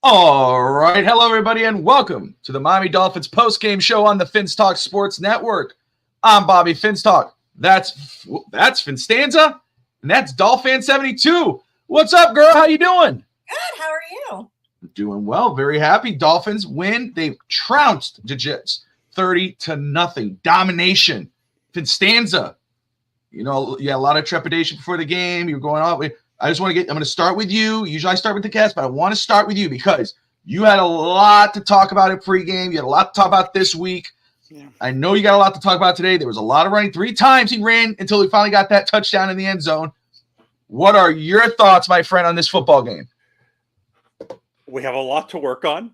All right. Hello, everybody, and welcome to the Miami Dolphins post-game show on the Fins Talk Sports Network. I'm Bobby Fins Talk. That's FinStanza, and that's Dolphin72. What's up, girl? How you doing? Good. How are you? Doing well. Very happy. Dolphins win. They trounced the Jets 30-0. Domination. FinStanza. You know, you had a lot of trepidation before the game. You're going on. I'm going to start with you. Usually I start with the cast, but I want to start with you because you had a lot to talk about in pregame. You had a lot to talk about this week. Yeah. I know you got a lot to talk about today. There was a lot of running. 3 times he ran until he finally got that touchdown in the end zone. What are your thoughts, my friend, on this football game? We have a lot to work on.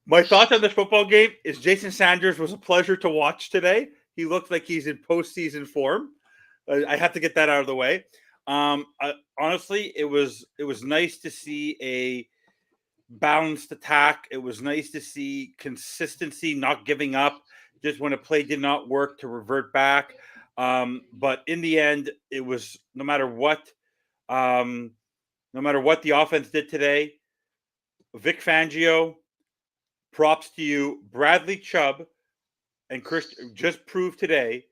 My thoughts on this football game is Jason Sanders was a pleasure to watch today. He looked like he's in postseason form. I have to get that out of the way. Honestly, it was nice to see a balanced attack. It was nice to see consistency, not giving up just when a play did not work to revert back. But in the end, it was no matter what the offense did today. Vic Fangio, props to you. Bradley Chubb and Chris just proved today,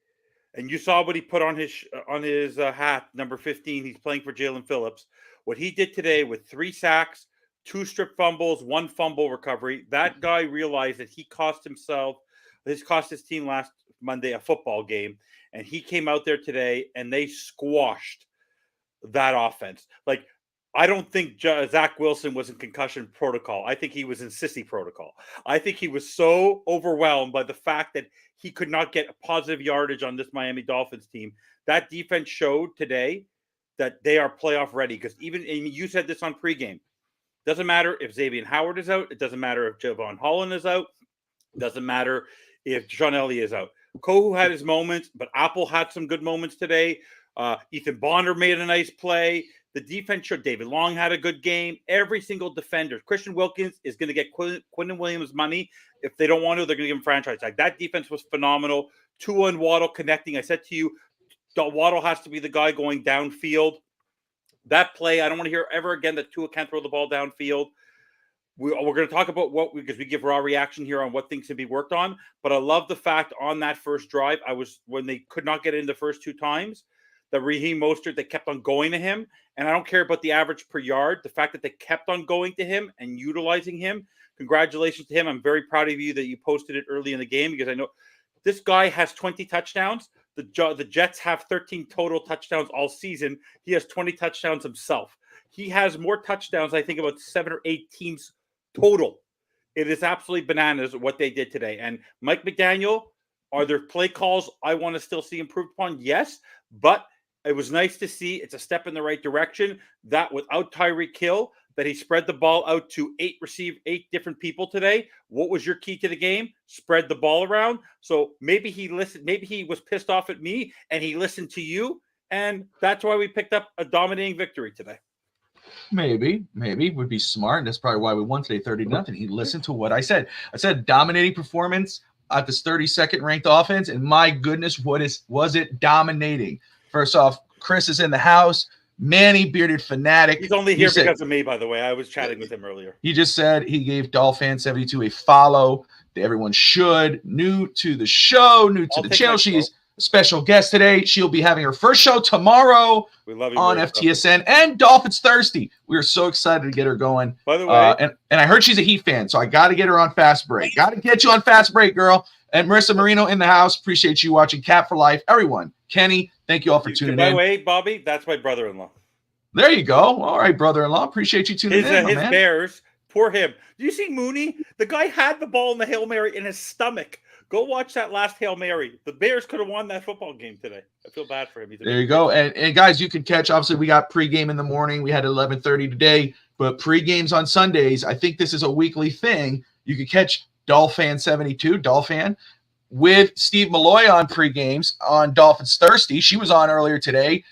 and you saw what he put on his hat, number 15. He's playing for Jalen Phillips. What he did today with 3 sacks, 2 strip fumbles, 1 fumble recovery. That guy realized that he cost his team last Monday a football game, and he came out there today and they squashed that offense. Like, I don't think Zach Wilson was in concussion protocol. I think he was in sissy protocol. I think he was so overwhelmed by the fact that he could not get a positive yardage on this Miami Dolphins team. That defense showed today that they are playoff ready. Because you said this on pregame. Doesn't matter if Xavier Howard is out. It doesn't matter if Javon Holland is out. It doesn't matter if Sean Elliott is out. Kohu had his moments, but Apple had some good moments today. Ethan Bonner made a nice play. The defense showed. David Long had a good game. Every single defender. Christian Wilkins is going to get Quinton Williams money. If they don't want to, they're going to give him franchise tag. That defense was phenomenal. Tua and Waddle connecting. I said to you, Waddle has to be the guy going downfield. That play, I don't want to hear ever again that Tua can't throw the ball downfield. We're going to talk about because we give raw reaction here on what things can be worked on. But I love the fact on that first drive, when they could not get in the first 2 times, that Raheem Mostert, they kept on going to him. And I don't care about the average per yard. The fact that they kept on going to him and utilizing him, congratulations to him. I'm very proud of you that you posted it early in the game because I know this guy has 20 touchdowns. The Jets have 13 total touchdowns all season. He has 20 touchdowns himself. He has more touchdowns, I think, about 7 or 8 teams total. It is absolutely bananas what they did today. And Mike McDaniel, are there play calls I want to still see improved upon? Yes, but it was nice to see. It's a step in the right direction that without Tyreek Hill, that he spread the ball out to 8 different people today. What was your key to the game? Spread the ball around. So maybe he listened. Maybe he was pissed off at me and he listened to you. And that's why we picked up a dominating victory today. Maybe would be smart. And that's probably why we won today 30-0. He listened to what I said. I said dominating performance at this 32nd ranked offense. And my goodness, was it dominating? First off, Chris is in the house. Manny, bearded fanatic. He's only here because of me, by the way. I was chatting with him earlier. He just said he gave Dolphin72 a follow. Everyone should. New to the show, new to the channel. She's a special guest today. She'll be having her first show tomorrow on FTSN and Dolphins Thirsty. We are so excited to get her going. By the way, and I heard she's a Heat fan, so I got to get her on Fast Break. Got to get you on Fast Break, girl. And Marissa Marino in the house. Appreciate you watching Cap for Life. Everyone, Kenny, thank you all for tuning in. By the way, Bobby, that's my brother-in-law. There you go. All right, brother-in-law. Appreciate you tuning in. His Bears, poor him. Do you see Mooney? The guy had the ball in the Hail Mary in his stomach. Go watch that last Hail Mary. The Bears could have won that football game today. I feel bad for him. There you go. And guys, you can catch, obviously, we got pregame in the morning. We had 11:30 today, but pregames on Sundays. I think this is a weekly thing. You can catch Dolphin with Steve Malloy on pregames on Dolphins Thirsty. She was on earlier today.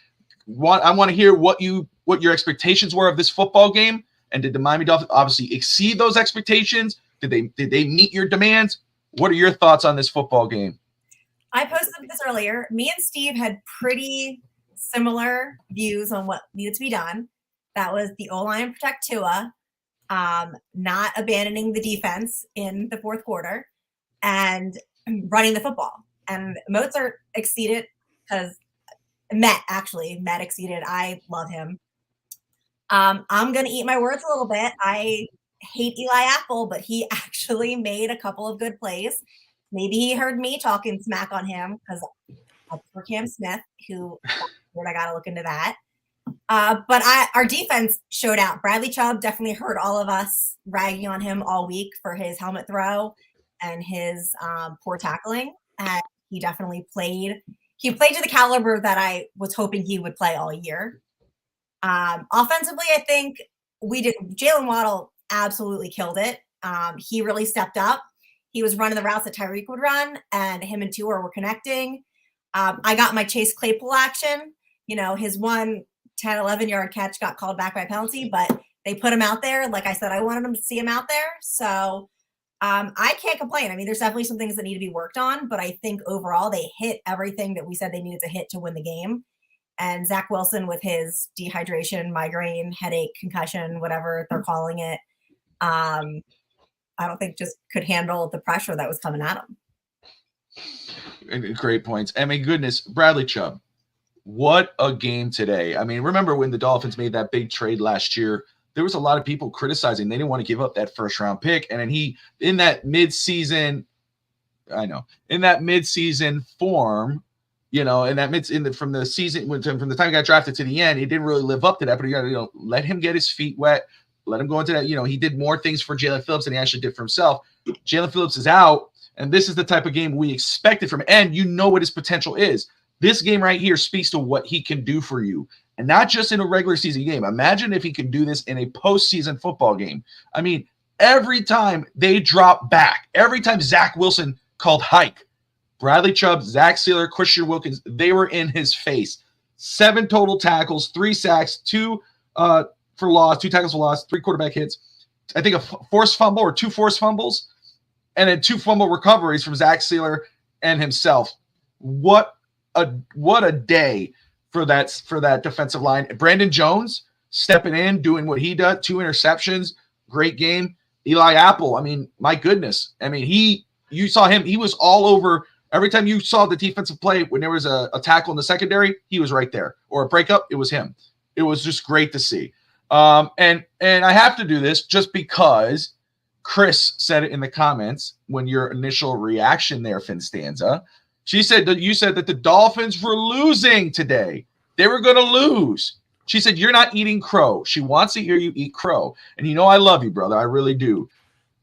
I want to hear what your expectations were of this football game, and did the Miami Dolphins obviously exceed those expectations? Did they meet your demands? What are your thoughts on this football game? I posted this earlier. Me and Steve had pretty similar views on what needed to be done. That was the O-line protect Tua, not abandoning the defense in the fourth quarter, and running the football. And Mostert exceeded because Met exceeded. I love him. I'm going to eat my words a little bit. I hate Eli Apple, but he actually made a couple of good plays. Maybe he heard me talking smack on him because I prefer Cam Smith, who I got to look into that. But our defense showed out. Bradley Chubb definitely heard all of us ragging on him all week for his helmet throw and his poor tackling. And he definitely played. He played to the caliber that I was hoping he would play all year. Offensively, I think we did. Jalen Waddle absolutely killed it. He really stepped up. He was running the routes that Tyreek would run, and him and Tua were connecting. I got my Chase Claypool action. His 10, 11-yard catch got called back by penalty, but they put him out there. Like I said, I wanted them to see him out there. So I can't complain. I mean, there's definitely some things that need to be worked on, but I think overall they hit everything that we said they needed to hit to win the game. And Zach Wilson with his dehydration, migraine, headache, concussion, whatever they're calling it, I don't think just could handle the pressure that was coming at him. Great points. I mean, goodness, Bradley Chubb, what a game today. I mean, remember when the Dolphins made that big trade last year, there was a lot of people criticizing. They didn't want to give up that first-round pick. And then he, in that midseason form, from the season, from the time he got drafted to the end, he didn't really live up to that. But you got to, let him get his feet wet, let him go into that. He did more things for Jalen Phillips than he actually did for himself. Jalen Phillips is out, and this is the type of game we expected from him. And you know what his potential is. This game right here speaks to what he can do for you, and not just in a regular season game. Imagine if he can do this in a postseason football game. I mean, every time they drop back, every time Zach Wilson called hike, Bradley Chubb, Zach Sealer, Christian Wilkins, they were in his face. 7 total tackles, 3 sacks, 2 for loss, 2 tackles for loss, 3 quarterback hits. I think a forced fumble or 2 forced fumbles, and then 2 fumble recoveries from Zach Sealer and himself. What a day for that defensive line. Brandon Jones stepping in, doing what he does, 2 interceptions, great game. Eli Apple, I mean, my goodness. I mean, you saw him, he was all over. Every time you saw the defensive play, when there was a tackle in the secondary, he was right there. Or a breakup, it was him. It was just great to see. And I have to do this just because Chris said it in the comments when your initial reaction there, FinStanza. She said that you said that the Dolphins were losing today. They were going to lose. She said, you're not eating crow. She wants to hear you eat crow. And I love you, brother. I really do.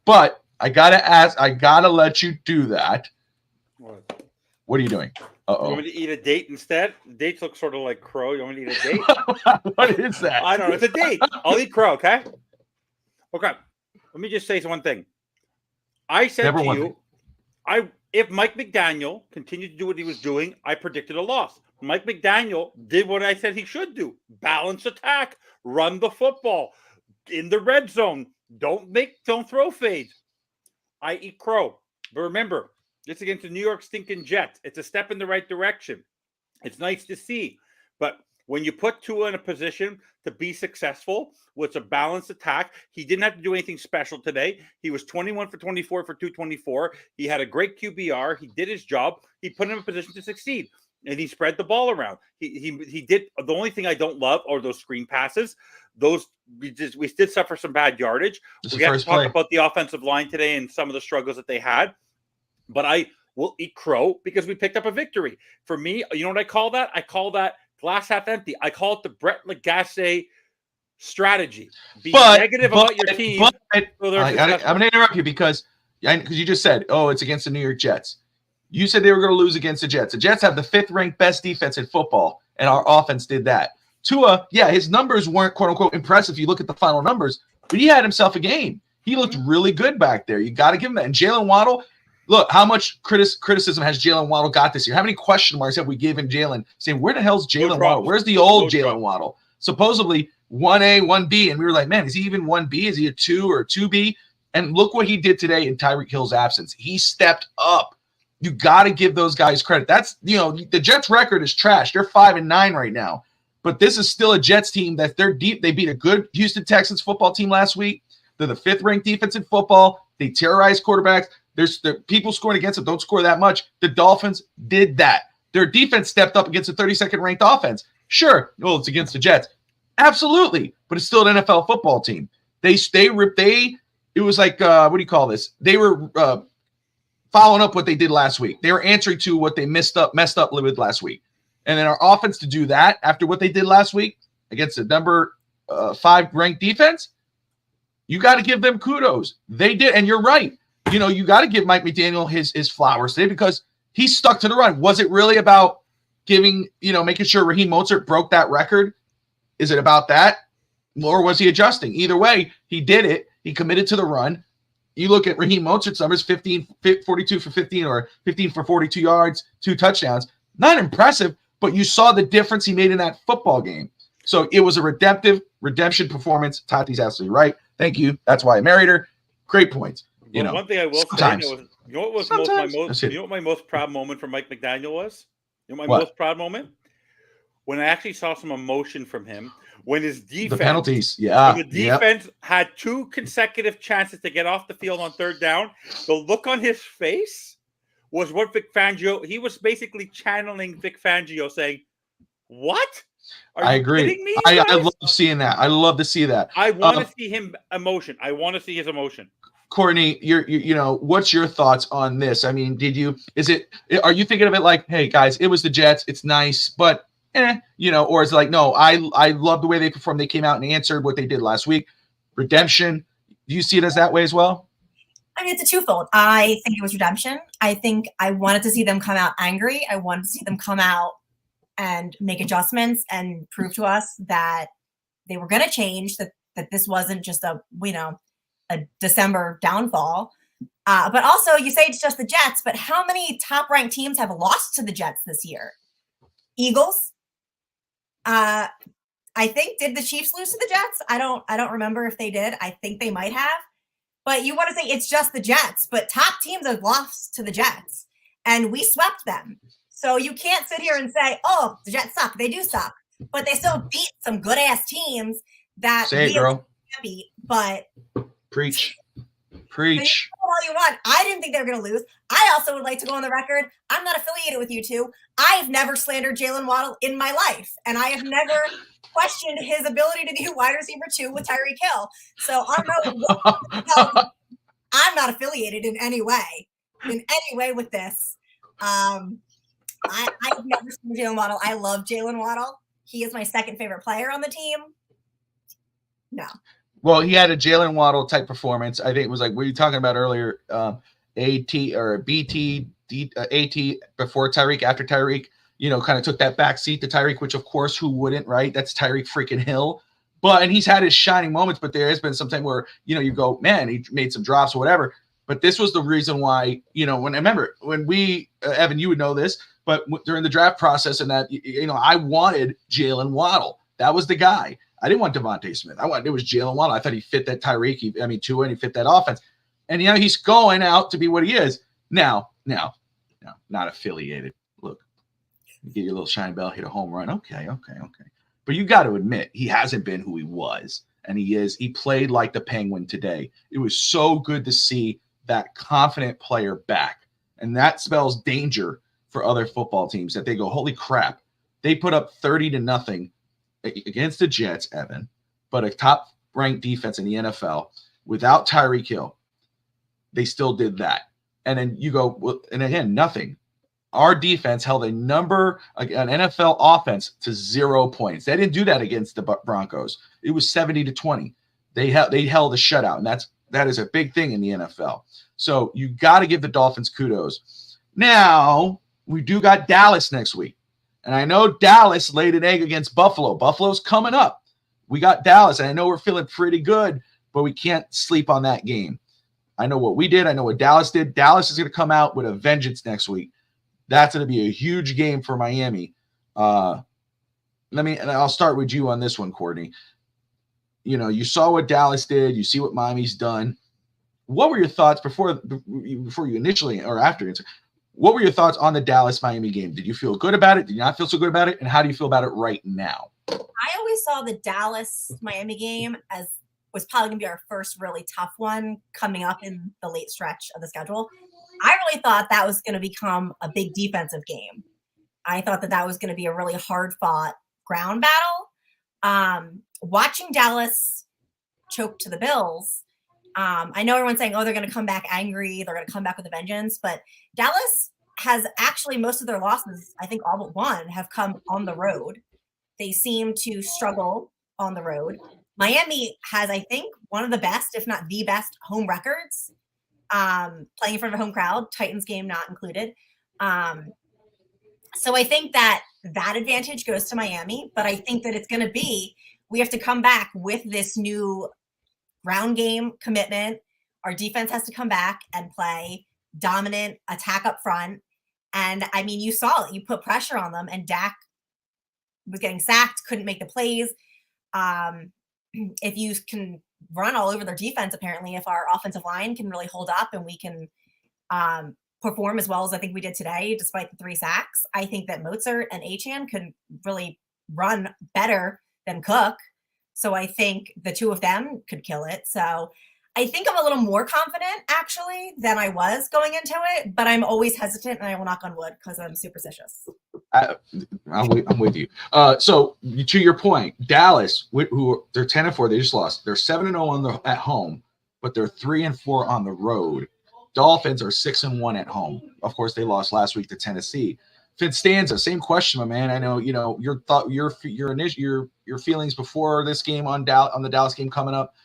But I got to let you do that. What are you doing? Uh-oh. You want me to eat a date instead? Dates look sort of like crow. You want me to eat a date? What is that? I don't know. It's a date. I'll eat crow, okay? Okay. Let me just say one thing. I said to you, if Mike McDaniel continued to do what he was doing, I predicted a loss. Mike McDaniel did what I said he should do. Balance attack. Run the football. In the red zone. Don't throw fades. I eat crow. But remember, it's against the New York stinking Jets. It's a step in the right direction. It's nice to see. But when you put Tua in a position to be successful with a balanced attack, he didn't have to do anything special today. He was 21 for 24 for 224. He had a great QBR. He did his job. He put him in a position to succeed, and he spread the ball around. He did. The only thing I don't love are those screen passes. Those we did suffer some bad yardage. We have to talk about the offensive line today and some of the struggles that they had. But I will eat crow because we picked up a victory. For me, you know what I call that? I call that glass half empty. I call it the Brett Lagasse strategy. Be negative about your team. I'm going to interrupt you because you just said, it's against the New York Jets. You said they were going to lose against the Jets. The Jets have the 5th-ranked best defense in football, and our offense did that. Tua, his numbers weren't, quote-unquote, impressive if you look at the final numbers, but he had himself a game. He looked really good back there. You got to give him that. And Jalen Waddle, look, how much criticism has Jalen Waddle got this year? How many question marks have we given Jalen saying, where the hell's Jalen Waddle? Where's the old Jalen Waddle? Supposedly 1A, 1B, and we were like, man, is he even 1B? Is he a 2 or a 2B? And look what he did today in Tyreek Hill's absence. He stepped up. You got to give those guys credit. That's, the Jets record is trash. They're 5-9 right now. But this is still a Jets team that they're deep. They beat a good Houston Texans football team last week. They're the 5th ranked defense in football. They terrorize quarterbacks. There's the people scoring against them don't score that much. The Dolphins did that. Their defense stepped up against a 32nd ranked offense. Sure, well, it's against the Jets. Absolutely, but it's still an NFL football team. It was like, what do you call this? They were following up what they did last week. They were answering to what they messed up with last week. And then our offense to do that after what they did last week against the number 5 ranked defense, you got to give them kudos. They did, and you're right. You got to give Mike McDaniel his flowers today because he stuck to the run. Was it really about making sure Raheem Mostert broke that record? Is it about that? Or was he adjusting? Either way, he did it. He committed to the run. You look at Raheem Mostert's numbers, 42 for 15 or 15 for 42 yards, 2 touchdowns. Not impressive, but you saw the difference he made in that football game. So it was a redemption performance. Tati's absolutely right. Thank you. That's why I married her. Great points. One thing I will sometimes. say, what my most proud moment from Mike McDaniel was? Most proud moment? When I actually saw some emotion from him, when his defense, the penalties, yeah, when the defense had 2 consecutive chances to get off the field on 3rd down, the look on his face was what Vic Fangio. He was basically channeling Vic Fangio, saying, "What? I agree. Kidding me, I love seeing that. I love to see that. I want to see him emotion. I want to see his emotion." Courtney, what's your thoughts on this? I mean, are you thinking of it like, hey guys, it was the Jets, it's nice, but or is it like, no, I love the way they performed. They came out and answered what they did last week. Redemption. Do you see it as that way as well? I mean, it's a twofold. I think it was redemption. I think I wanted to see them come out angry. I wanted to see them come out and make adjustments and prove to us that they were going to change, that this wasn't just a December downfall. But also, you say it's just the Jets, but how many top-ranked teams have lost to the Jets this year? Eagles. I think, did the Chiefs lose to the Jets? I don't remember if they did. I think they might have. But you want to say it's just the Jets, but top teams have lost to the Jets, and we swept them. So you can't sit here and say, oh, the Jets suck. They do suck. But they still beat some good-ass teams that say it, girl. Beat. But Preach. All you want. I didn't think they were going to lose. I also would like to go on the record. I'm not affiliated with you two. I've never slandered Jalen Waddle in my life, and I have never questioned his ability to be wide receiver 2 with Tyreek Hill. So I'm not affiliated in any way with this. I've never seen Jalen Waddle. I love Jalen Waddle. He is my 2nd favorite player on the team. No. Well, he had a Jalen Waddle type performance. I think it was like what you were talking about earlier, AT or BT, AT before Tyreek, after Tyreek, kind of took that back seat to Tyreek, which of course, who wouldn't, right? That's Tyreek freaking Hill. And he's had his shining moments, but there has been some time where, you go, man, he made some drops or whatever. But this was the reason why, when we, Evan, you would know this, but during the draft process and that, I wanted Jalen Waddle. That was the guy. I didn't want Devontae Smith. It was Jalen Waddle. I thought he fit that Tyreek. Tua, and he fit that offense. And, he's going out to be what he is. Now, not affiliated. Look, you get your little shine bell, hit a home run. Okay. But you got to admit, he hasn't been who he was. And he is. He played like the Penguin today. It was so good to see that confident player back. And that spells danger for other football teams that they go, holy crap. They put up 30-0 against the Jets, Evan, but a top-ranked defense in the NFL without Tyreek Hill. They still did that. And then you go, well, and again, nothing. Our defense held an NFL offense to 0 points. They didn't do that against the Broncos. It was 70-20. They held a shutout, and that is a big thing in the NFL. So you got to give the Dolphins kudos. Now, we do got Dallas next week. And I know Dallas laid an egg against Buffalo. Buffalo's coming up. We got Dallas, and I know we're feeling pretty good, but we can't sleep on that game. I know what we did. I know what Dallas did. Dallas is going to come out with a vengeance next week. That's going to be a huge game for Miami. And I'll start with you on this one, Courtney. You saw what Dallas did. You see what Miami's done. What were your thoughts before you initially or after? what were your thoughts on the Dallas-Miami game? Did you feel good about it? Did you not feel so good about it? And how do you feel about it right now? I always saw the Dallas-Miami game as was probably going to be our first really tough one coming up in the late stretch of the schedule. I really thought that was going to become a big defensive game. I thought that was going to be a really hard-fought ground battle. Watching Dallas choke to the Bills, I know everyone's saying, oh, they're going to come back angry. They're going to come back with a vengeance. But Dallas has actually most of their losses, I think all but one, have come on the road. They seem to struggle on the road. Miami has, I think, one of the best, if not the best, home records, playing in front of a home crowd, Titans game not included. So I think that advantage goes to Miami, but I think that it's going to be, we have to come back with this new ground game commitment. Our defense has to come back and play dominant attack up front. And I mean, you saw it, you put pressure on them and Dak was getting sacked, couldn't make the plays. If you can run all over their defense, apparently, if our offensive line can really hold up and we can perform as well as I think we did today, despite the 3 sacks, I think that Mostert and Achane could really run better than Cook. So I think the two of them could kill it. So I think I'm a little more confident, actually, than I was going into it, but I'm always hesitant, and I will knock on wood because I'm superstitious. I'm with you. So to your point, Dallas, who they're 10-4, they just lost. They're 7-0 at home, but they're 3-4 on the road. Dolphins are 6-1 at home. Of course, they lost last week to Tennessee. FinStanza, same question, my man. I know your feelings before this game on the Dallas game coming up.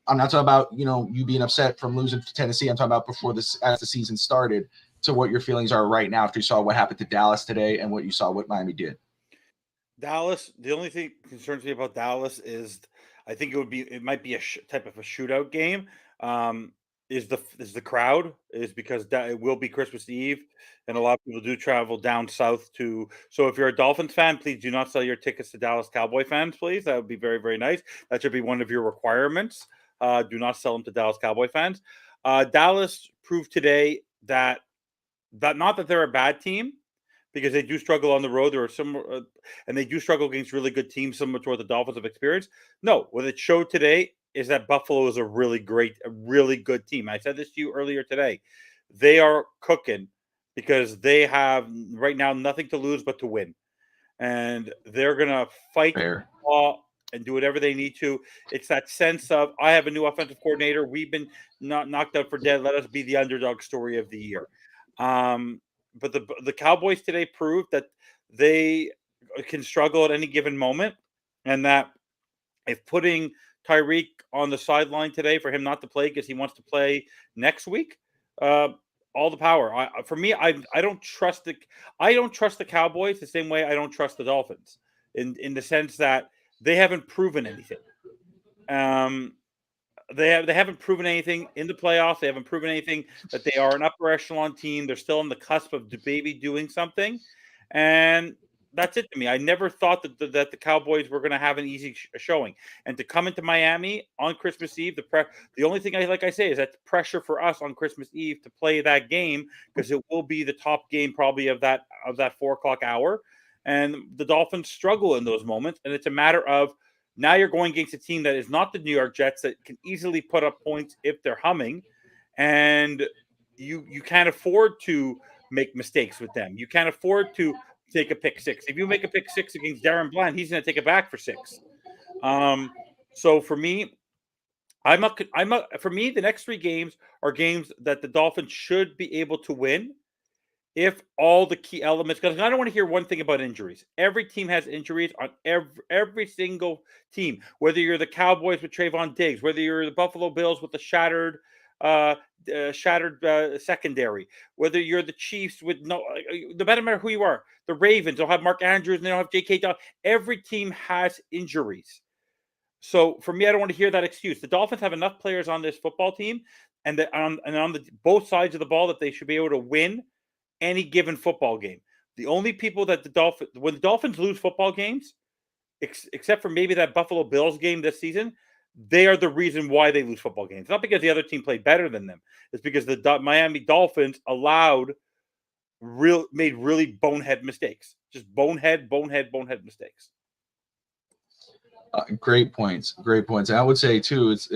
I'm not talking about you being upset from losing to Tennessee. I'm talking about before this, as the season started, to what your feelings are right now after you saw what happened to Dallas today and what you saw what Miami did. Dallas. The only thing concerns me about Dallas is I think it might be a type of a shootout game. Is the crowd, is because it will be Christmas Eve, and a lot of people do travel down south to. So if you're a Dolphins fan, please do not sell your tickets to Dallas Cowboy fans, please. That would be very, very nice. That should be one of your requirements. Do not sell them to Dallas Cowboy fans. Dallas proved today that not that they're a bad team, because they do struggle on the road. There are some, and they do struggle against really good teams, similar to what the Dolphins have experienced. No, what it showed today is that Buffalo is a really good team. I said this to you earlier today. They are cooking because they have right now nothing to lose but to win, and they're gonna fight and do whatever they need to. It's that sense of, I have a new offensive coordinator. We've been not knocked out for dead. Let us be the underdog story of the year. But the Cowboys today proved that they can struggle at any given moment, and that if putting Tyreek on the sideline today for him not to play because he wants to play next week, all the power. For me, I don't trust the Cowboys the same way I don't trust the Dolphins in the sense that they haven't proven anything. They haven't proven anything in the playoffs. They haven't proven anything that they are an upper echelon team. They're still on the cusp of maybe doing something, and that's it to me. I never thought that the Cowboys were going to have an easy showing, and to come into Miami on Christmas Eve, the only thing I say is that the pressure for us on Christmas Eve to play that game, because it will be the top game probably of that 4:00 hour, and the Dolphins struggle in those moments, and it's a matter of, now you're going against a team that is not the New York Jets, that can easily put up points if they're humming, and you can't afford to make mistakes with them. You can't afford to take a pick six. If you make a pick six against Darren Bland, he's going to take it back for 6. So for me, for me, the next 3 games are games that the Dolphins should be able to win if all the key elements, because I don't want to hear one thing about injuries. Every team has injuries on every single team, whether you're the Cowboys with Trayvon Diggs, whether you're the Buffalo Bills with the shattered secondary, whether you're the Chiefs with no matter who you are, the Ravens, they'll have Mark Andrews and they'll have J.K. Dobbins. Every team has injuries. So for me, I don't want to hear that excuse. The Dolphins have enough players on this football team and on both sides of the ball that they should be able to win any given football game. The only people that when the Dolphins lose football games, except for maybe that Buffalo Bills game this season, they are the reason why they lose football games. Not because the other team played better than them. It's because the Miami Dolphins allowed made really bonehead mistakes. Just bonehead mistakes. Great points. Great points. And I would say too, it's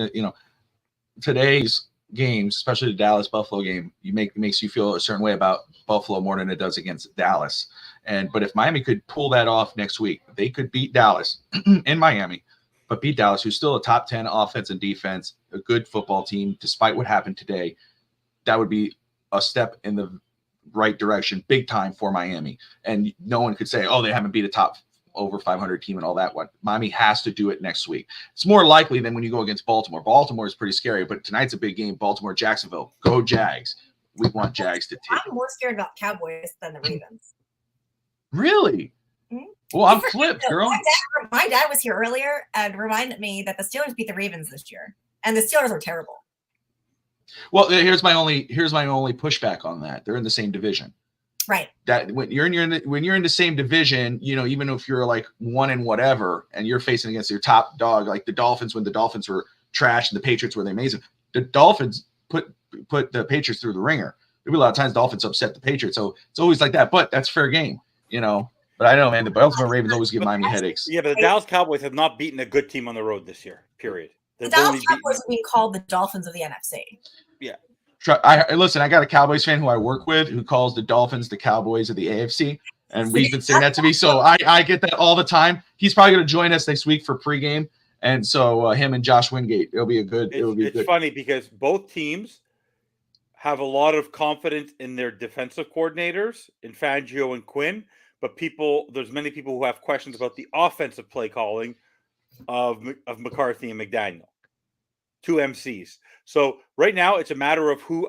today's games, especially the Dallas Buffalo game, makes you feel a certain way about Buffalo more than it does against Dallas. But if Miami could pull that off next week, they could beat Dallas in Miami, but beat Dallas, who's still a top 10 offense and defense, a good football team, despite what happened today. That would be a step in the right direction, big time for Miami. And no one could say, oh, they haven't beat a top over 500 team and all that one. Miami has to do it next week. It's more likely than when you go against Baltimore. Baltimore is pretty scary, but tonight's a big game. Baltimore, Jacksonville, go Jags. We want Jags to take. I'm more scared about Cowboys than the Ravens. Really? Mm-hmm. Well, I'm flipped, girl. My dad was here earlier and reminded me that the Steelers beat the Ravens this year, and the Steelers are terrible. Well, here's my only pushback on that. They're in the same division. Right. That when you're in the same division, even if you're like one and whatever, and you're facing against your top dog, like the Dolphins, when the Dolphins were trash and the Patriots were amazing, the Dolphins put the Patriots through the ringer. There'll be a lot of times Dolphins upset the Patriots, so it's always like that. But that's fair game, But I know, man, the Baltimore Ravens always give Miami headaches. Yeah, but the Dallas Cowboys have not beaten a good team on the road this year. Period. The Dallas Cowboys are being called the Dolphins of the NFC. Yeah. Listen, I got a Cowboys fan who I work with who calls the Dolphins the Cowboys of the AFC, and we've been saying that to me. So I get that all the time. He's probably going to join us next week for pregame, and so him and Josh Wingate, it'll be good. It's funny because both teams have a lot of confidence in their defensive coordinators, in Fangio and Quinn, but there's many people who have questions about the offensive play calling of McCarthy and McDaniel. Two MCs. So right now it's a matter of who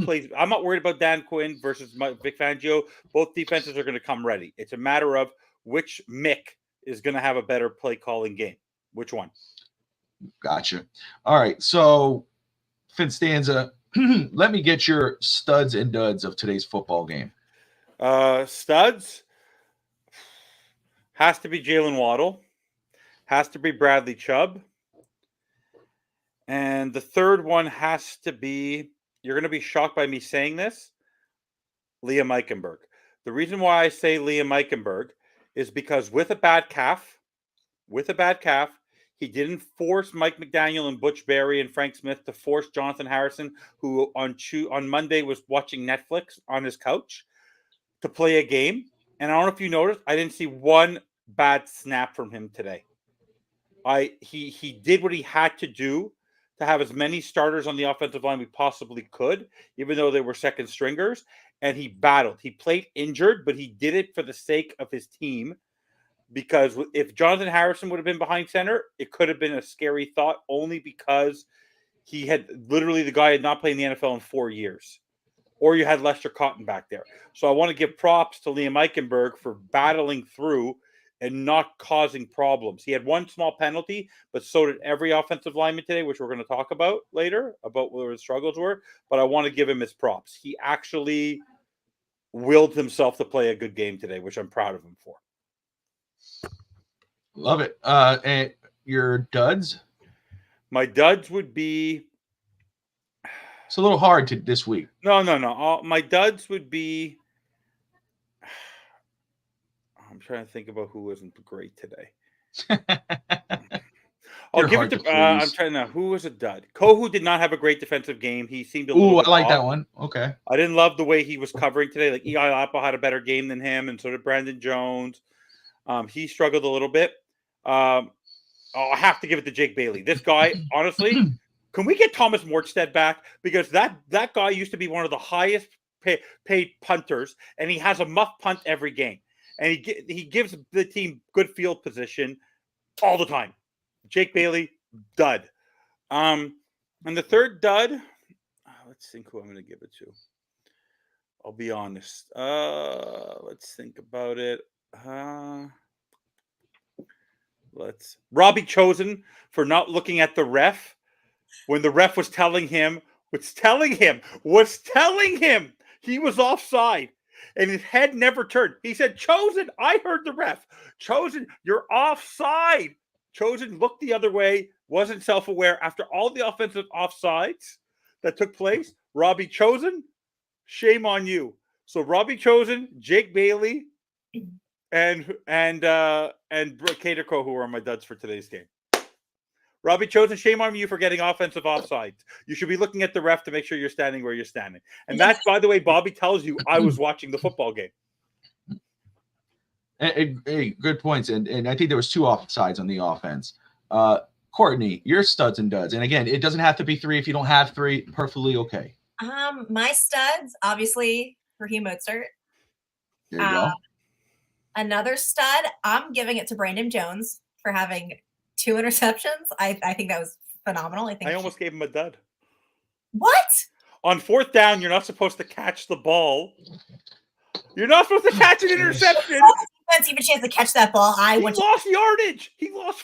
plays. I'm not worried about Dan Quinn versus Vic Fangio. Both defenses are going to come ready. It's a matter of which Mick is going to have a better play calling game. Which one? Gotcha. All right. So FinStanza, let me get your studs and duds of today's football game. Studs has to be Jalen Waddle. Has to be Bradley Chubb. And the third one has to be, you're going to be shocked by me saying this, Liam Eichenberg. The reason why I say Liam Eichenberg is because with a bad calf, he didn't force Mike McDaniel and Butch Berry and Frank Smith to force Jonathan Harrison, who on Monday was watching Netflix on his couch, to play a game. And I don't know if you noticed, I didn't see one bad snap from him today. He did what he had to do to have as many starters on the offensive line we possibly could, even though they were second stringers, and he battled. He played injured, but he did it for the sake of his team, because if Jonathan Harrison would have been behind center, it could have been a scary thought, only because the guy had not played in the NFL in 4 years, or you had Lester Cotton back there. So I want to give props to Liam Eichenberg for battling through and not causing problems. He had one small penalty, but so did every offensive lineman today, which we're going to talk about later, about where his struggles were. But I want to give him his props. He actually willed himself to play a good game today, which I'm proud of him for. Love it. And your duds? My duds would be... It's a little hard this week. No. My duds would be... I'm trying to think about who wasn't great today. I'll give it to. I'm trying to. Who was a dud? Kohu did not have a great defensive game. He seemed a little. I like that one. Okay. I didn't love the way he was covering today. Like Eli Apple had a better game than him, and so did Brandon Jones. He struggled a little bit. I have to give it to Jake Bailey. This guy, honestly, can we get Thomas Morstead back? Because that guy used to be one of the highest paid punters, and he has a muff punt every game. And he gives the team good field position all the time. Jake Bailey, dud. And the third dud, let's think who I'm going to give it to. I'll be honest. Let's think about it. Robbie Chosen for not looking at the ref when the ref was telling him he was offside. And his head never turned. He said, Chosen, I heard the ref. Chosen, you're offside. Chosen looked the other way, wasn't self-aware. After all the offensive offsides that took place, Robbie Chosen, shame on you. So Robbie Chosen, Jake Bailey, and Cater Co, who are my duds for today's game. Robbie Chosen, shame on you for getting offensive offsides. You should be looking at the ref to make sure you're standing where you're standing. And that's, by the way, Bobby tells you I was watching the football game. Hey, good points. And I think there was 2 offsides on the offense. Courtney, your studs and duds. And again, it doesn't have to be 3. If you don't have 3, perfectly okay. My studs, obviously, Raheem Mostert. There you go. Another stud, I'm giving it to Brandon Jones for having 2 interceptions. I think that was phenomenal. I almost gave him a dud. What? On 4th down, you're not supposed to catch the ball. You're not supposed to catch an interception. Defense even chance to catch that ball. He lost yardage. He lost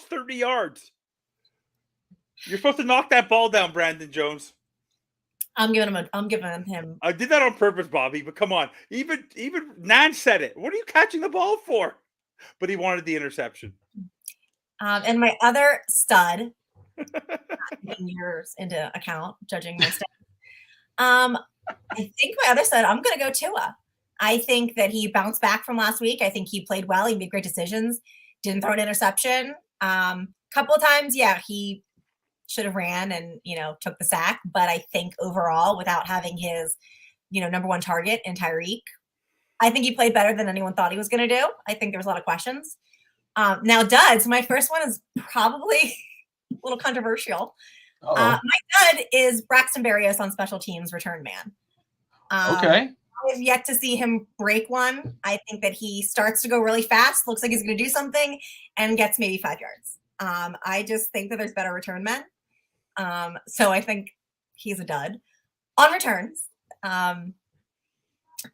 30 yards. You're supposed to knock that ball down, Brandon Jones. I'm giving him. I did that on purpose, Bobby. But come on, even Nan said it. What are you catching the ball for? But he wanted the interception. And my other stud, taking yours into account, judging my stud. I think my other stud, I'm going to go Tua. I think that he bounced back from last week. I think he played well. He made great decisions. Didn't throw an interception. Couple of times, yeah, he should have ran and, took the sack. But I think overall, without having his, number 1 target in Tyreek, I think he played better than anyone thought he was going to do. I think there was a lot of questions. Now, duds, my first one is probably a little controversial. My dud is Braxton Berrios on special teams return man. Okay. I've yet to see him break one. I think that he starts to go really fast, looks like he's going to do something, and gets maybe 5 yards. I just think that there's better return men. So I think he's a dud. On returns, another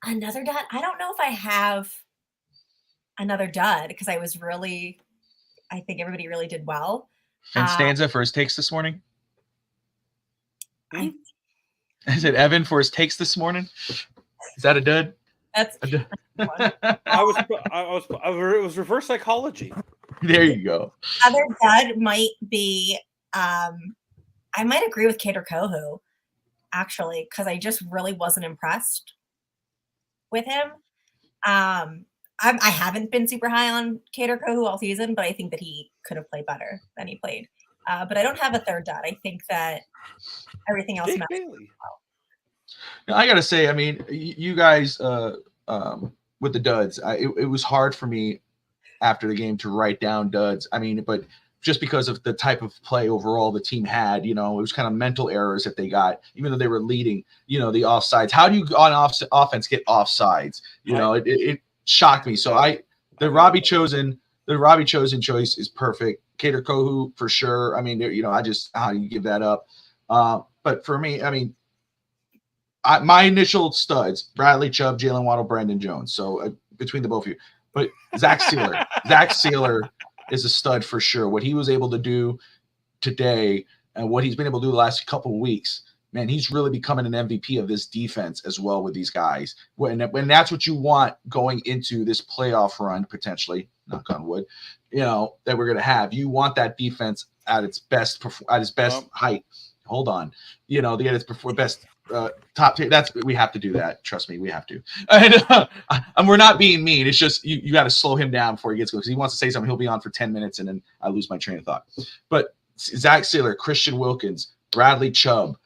dud. I don't know if I have another dud because I think everybody really did well. FinStanza for his takes this morning. Is it Evan for his takes this morning? Is that a dud? That's a dud. It was reverse psychology. There you go. Other dud might be, I might agree with Cater Kohu, actually, because I just really wasn't impressed with him. I haven't been super high on Cater Kohu all season, but I think that he could have played better than he played. But I don't have a third dud. I think that everything else matters. Now, I got to say, I mean, you guys with the duds, it was hard for me after the game to write down duds. I mean, but just because of the type of play overall the team had, it was kind of mental errors that they got, even though they were leading, the offsides. How do you on offense get offsides? It shocked me. So the Robbie Chosen choice is perfect. Cater Kohu for sure. I mean, how do you give that up? But for me, I mean, my initial studs: Bradley Chubb, Jalen Waddle, Brandon Jones. So between the both of you, but Zach Sealer is a stud for sure. What he was able to do today and what he's been able to do the last couple of weeks, man, he's really becoming an MVP of this defense as well with these guys. When that's what you want going into this playoff run, potentially, knock on wood, that we're going to have. You want that defense at its best height. Hold on. To get its best top tier. We have to do that. Trust me, we have to. And we're not being mean. It's just you got to slow him down before he gets going because he wants to say something. He'll be on for 10 minutes and then I lose my train of thought. But Zach Sealer, Christian Wilkins, Bradley Chubb,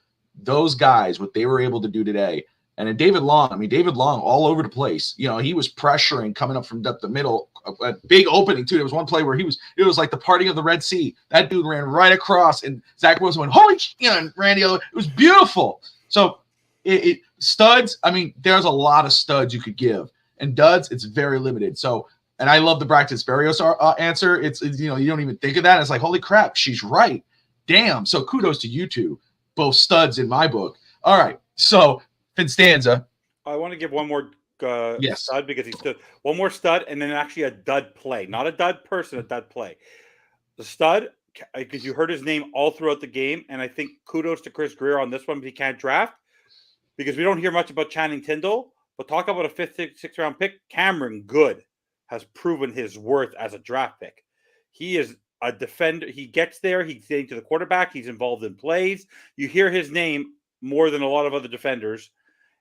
those guys, what they were able to do today. And then David Long, all over the place. He was pressuring coming up from the middle, a big opening too. There was one play where it was like the parting of the Red Sea. That dude ran right across and Zach Wilson went, holy, and ran the other. It was beautiful. So studs, I mean, there's a lot of studs you could give. And duds, it's very limited. So, and I love the Braxton Berrios answer. It's you don't even think of that. It's like, holy crap, she's right. Damn. So kudos to you two, both studs in my book. All right. So FinStanza. I want to give one more yes. stud because he stood one more stud and then actually a dud play, not a dud person, a dud play. The stud, because you heard his name all throughout the game, and I think kudos to Chris Greer on this one, but he can't draft because we don't hear much about Channing Tindall. But talk about a 5th, 6th round pick. Cameron Good has proven his worth as a draft pick. He is a defender. He gets there. He's getting to the quarterback. He's involved in plays. You hear his name more than a lot of other defenders.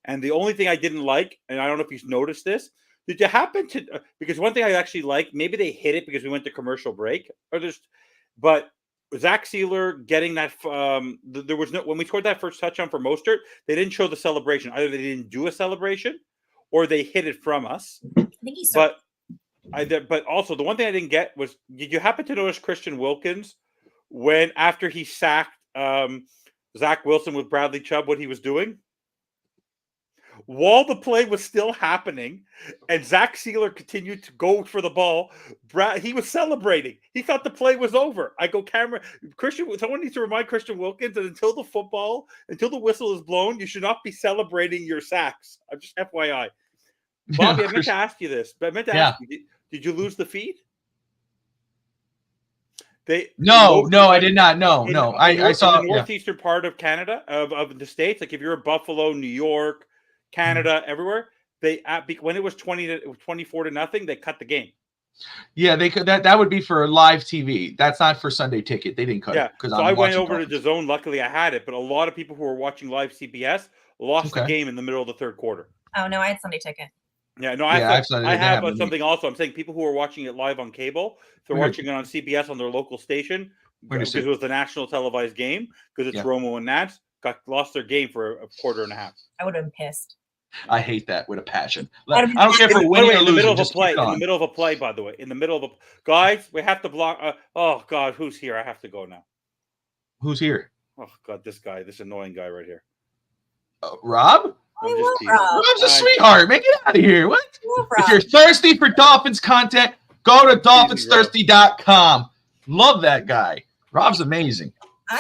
And the only thing I didn't like, and I don't know if you've noticed this, did you happen to? Because one thing I actually like, maybe they hit it because we went to commercial break, but Zach Sealer getting that. There was no when we scored that first touchdown for Mostert, they didn't show the celebration. Either they didn't do a celebration, or they hit it from us. I think he saw. But also the one thing I didn't get was, did you happen to notice Christian Wilkins when after he sacked Zach Wilson with Bradley Chubb, what he was doing? While the play was still happening and Zach Sealer continued to go for the ball, he was celebrating. He thought the play was over. I go, someone needs to remind Christian Wilkins that until the whistle is blown, you should not be celebrating your sacks. I'm just FYI. Bobby, I meant to ask you this. But I meant to ask you, did you lose the feed? No, I did not. No. I saw in the northeastern part of Canada, of the States. Like if you're in Buffalo, New York, Canada, everywhere, when it was 24-0, they cut the game. Yeah, they could. That would be for live TV. That's not for Sunday Ticket. They didn't cut it because I went over to DAZN. Luckily, I had it, but a lot of people who were watching live CBS lost the game in the middle of the third quarter. Oh no, I had Sunday Ticket. Yeah, no, I have something also. I'm saying people who are watching it live on cable, if they're watching it on CBS on their local station, because it was the national televised game, because it's Romo and Nats, lost their game for a quarter and a half. I would have been pissed. I hate that with a passion. I don't care for winning or losing. In the middle of a play, by the way. In the middle of a guys, we have to block. Oh God, who's here? I have to go now. Who's here? Oh God, this annoying guy right here. Rob? Rob's a sweetheart. Man, get out of here. What? If you're thirsty for Dolphins content, go to dolphinsthirsty.com. Love that guy. Rob's amazing.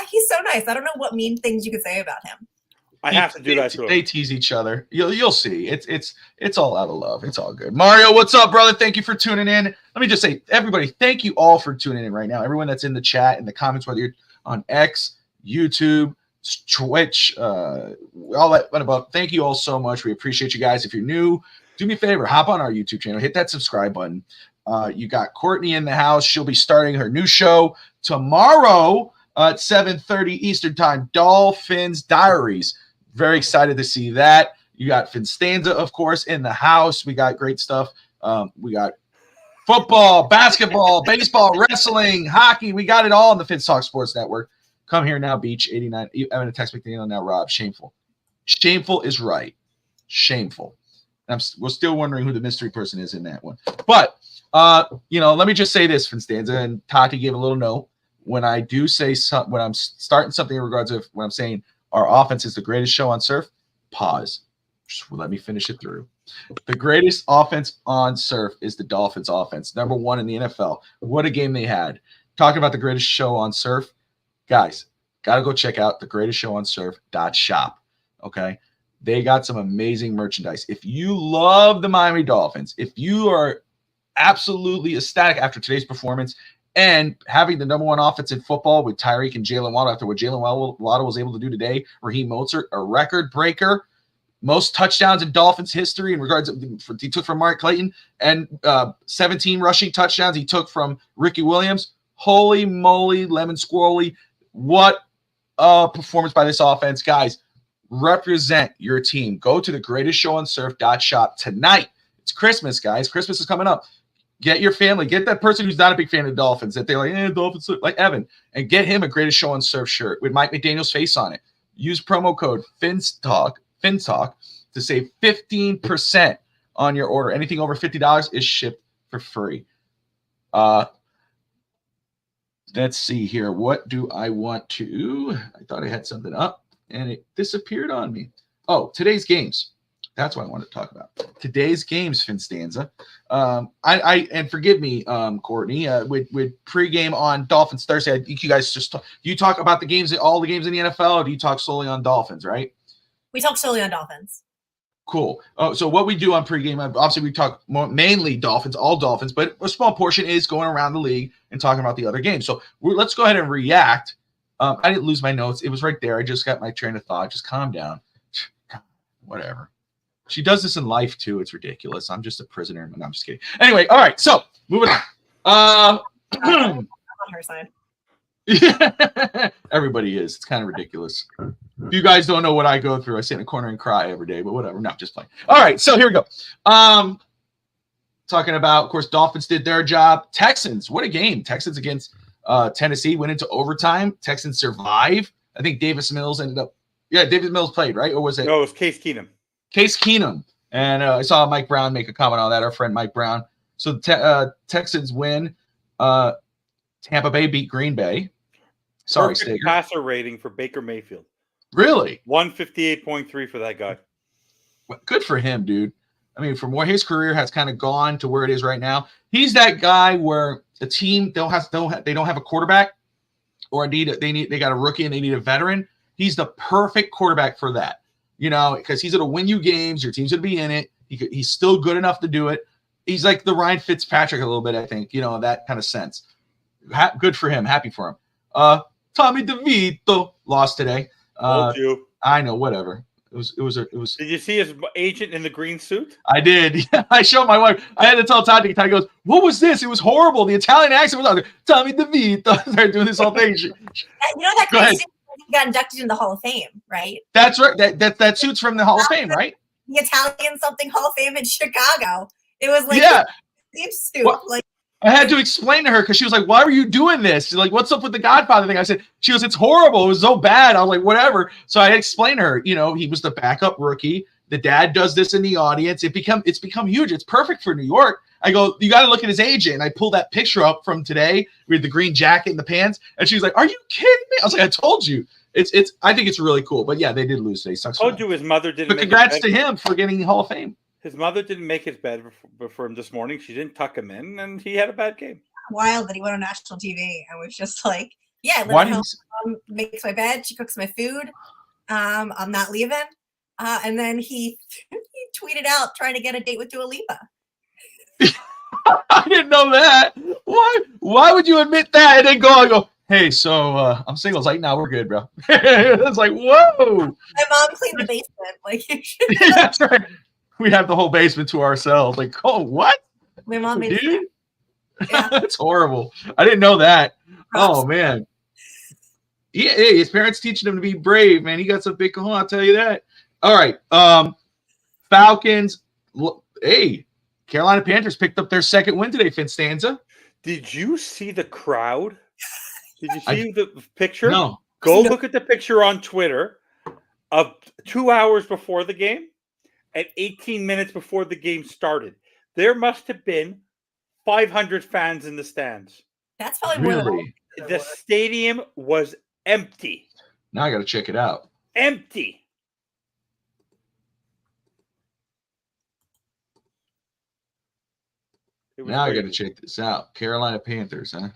He's so nice. I don't know what mean things you could say about him. I have to do that to him. They tease each other. You'll see. It's all out of love. It's all good. Mario, what's up, brother? Thank you for tuning in. Let me just say, everybody, thank you all for tuning in right now. Everyone that's in the chat, in the comments, whether you're on X, YouTube, Twitch, all that above. Thank you all so much. We appreciate you guys. If you're new, do me a favor, hop on our YouTube channel, hit that subscribe button. You got Courtney in the house. She'll be starting her new show tomorrow at 7:30 Eastern Time. Dolphins Diaries. Very excited to see that. You got FinStanza, of course, in the house. We got great stuff. We got football, basketball, baseball, wrestling, hockey. We got it all on the Fins Talk Sports Network. Come here now, Beach 89. I'm going to text McDaniel now, Rob. Shameful. Shameful is right. Shameful. We're still wondering who the mystery person is in that one. But, let me just say this, FinStanza, and Tati gave a little note. When I do say something, when I'm starting something in regards of when I'm saying our offense is the greatest show on surf, pause. Just let me finish it through. The greatest offense on surf is the Dolphins offense. Number one in the NFL. What a game they had. Talking about the greatest show on surf, guys, got to go check out thegreatestshowonsurf.shop. Okay? They got some amazing merchandise. If you love the Miami Dolphins, if you are absolutely ecstatic after today's performance and having the number one offense in football with Tyreek and Jalen Waddle after what Jalen Waddle was able to do today, Raheem Mostert, a record breaker, most touchdowns in Dolphins history in regards to he took from Mark Clayton, and 17 rushing touchdowns he took from Ricky Williams. Holy moly, lemon squirrely. What a performance by this offense. Guys, represent your team. Go to thegreatestshowonsurf.shop tonight. It's Christmas, guys. Christmas is coming up. Get your family. Get that person who's not a big fan of the Dolphins, that they're like, Dolphins, like Evan, and get him a Greatest Show on Surf shirt with Mike McDaniel's face on it. Use promo code Fins Talk to save 15% on your order. Anything over $50 is shipped for free. Let's see here. What do I want to? I thought I had something up, and it disappeared on me. Oh, today's games. That's what I wanted to talk about. Today's games, FinStanza. And forgive me, Courtney, with pregame on Dolphins Thursday. I think you guys do you talk about the games, all the games in the NFL, or do you talk solely on Dolphins, right? We talk solely on Dolphins. Cool. So what we do on pregame, obviously we talk mainly Dolphins, all Dolphins, but a small portion is going around the league and talking about the other games. So let's go ahead and react. I didn't lose my notes. It was right there. I just got my train of thought. Just calm down. Whatever. She does this in life too. It's ridiculous. I'm just a prisoner. No, I'm just kidding. Anyway, all right. So moving on. On her side. Everybody is. It's kind of ridiculous. If you guys don't know what I go through, I sit in a corner and cry every day, but whatever. No, just playing. All right, so here we go. Talking about, of course, Dolphins did their job. Texans, what a game. Texans against Tennessee went into overtime. Texans survive. I think Davis Mills ended up. Yeah, Davis Mills played, right? Or was it? No, it was Case Keenum. Case Keenum. And I saw Mike Brown make a comment on that, our friend Mike Brown. So Texans win. Tampa Bay beat Green Bay. Sorry, Perfect Stager. passer rating for Baker Mayfield. Really? 158.3 for that guy. Good for him, dude. I mean, from where his career has kind of gone to where it is right now, he's that guy where a team don't have a quarterback, or they got a rookie and they need a veteran. He's the perfect quarterback for that, because he's going to win you games. Your team's going to be in it. He's still good enough to do it. He's like the Ryan Fitzpatrick a little bit, I think, that kind of sense. Good for him. Happy for him. Tommy DeVito lost today. Told you. I know, whatever. It was. Did you see his agent in the green suit? I did. I showed my wife. I had to tell Tati. Tati goes, "What was this? It was horrible. The Italian accent was out. Tommy DeVito." Started doing this whole thing. That crazy he got inducted in the Hall of Fame, right? That's right. That suit's from the Hall of Fame, right? The Italian something Hall of Fame in Chicago. It was like the suit. Well, I had to explain to her because she was like, "Why were you doing this?" She's like, "What's up with the Godfather thing?" I said, "She goes, it's horrible. It was so bad." I was like, "Whatever." So I explained to her, he was the backup rookie. The dad does this in the audience. It's become huge. It's perfect for New York. I go, "You got to look at his agent." And I pulled that picture up from today with the green jacket and the pants, and she's like, "Are you kidding me?" I was like, "I told you." It's. I think it's really cool. But yeah, they did lose today. Sucks. Told you his mother didn't. But congrats to him for getting Hall of Fame. His mother didn't make his bed for him this morning. She didn't tuck him in, and he had a bad game. Wild that he went on national TV. I was just like, I live at home. Mom makes my bed. She cooks my food. I'm not leaving. And then he tweeted out trying to get a date with Dua Lipa. I didn't know that. Why would you admit that and then go, "Hey, so I'm single." It's like, "No, we're good, bro." It's like, whoa. My mom cleaned the basement. Like, yeah, that's right. We have the whole basement to ourselves. Like, oh, what? My mom made dude. Yeah. That's horrible. I didn't know that. Oh man. Yeah, his parents teaching him to be brave, man. He got some big cajon, I'll tell you that. All right. Falcons. Hey, Carolina Panthers picked up their second win today, FinStanza. Did you see the crowd? Did you see the picture? No. Go look at the picture on Twitter of 2 hours before the game and 18 minutes before the game started. There must have been 500 fans in the stands. That's probably really. The stadium was empty. Now I got to check it out. Empty. Now I got to check this out. Carolina Panthers, huh?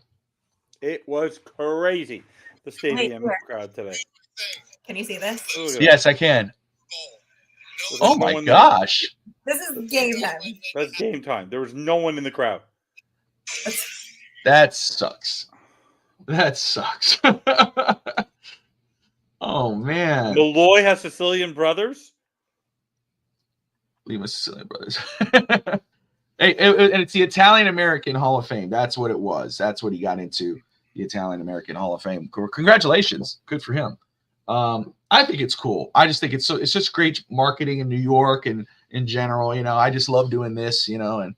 It was crazy. The stadium crowd today. Can you see this? Yes, I can. Oh my gosh. This is game time. That's game time. There was no one in the crowd. That sucks. That sucks. Oh, man. Malloy has Sicilian brothers? Lima Sicilian brothers. Hey, and it's the Italian-American Hall of Fame. That's what it was. That's what he got into, the Italian-American Hall of Fame. Congratulations. Good for him. I think it's cool. I just think it's just great marketing in New York and in general. I just love doing this, and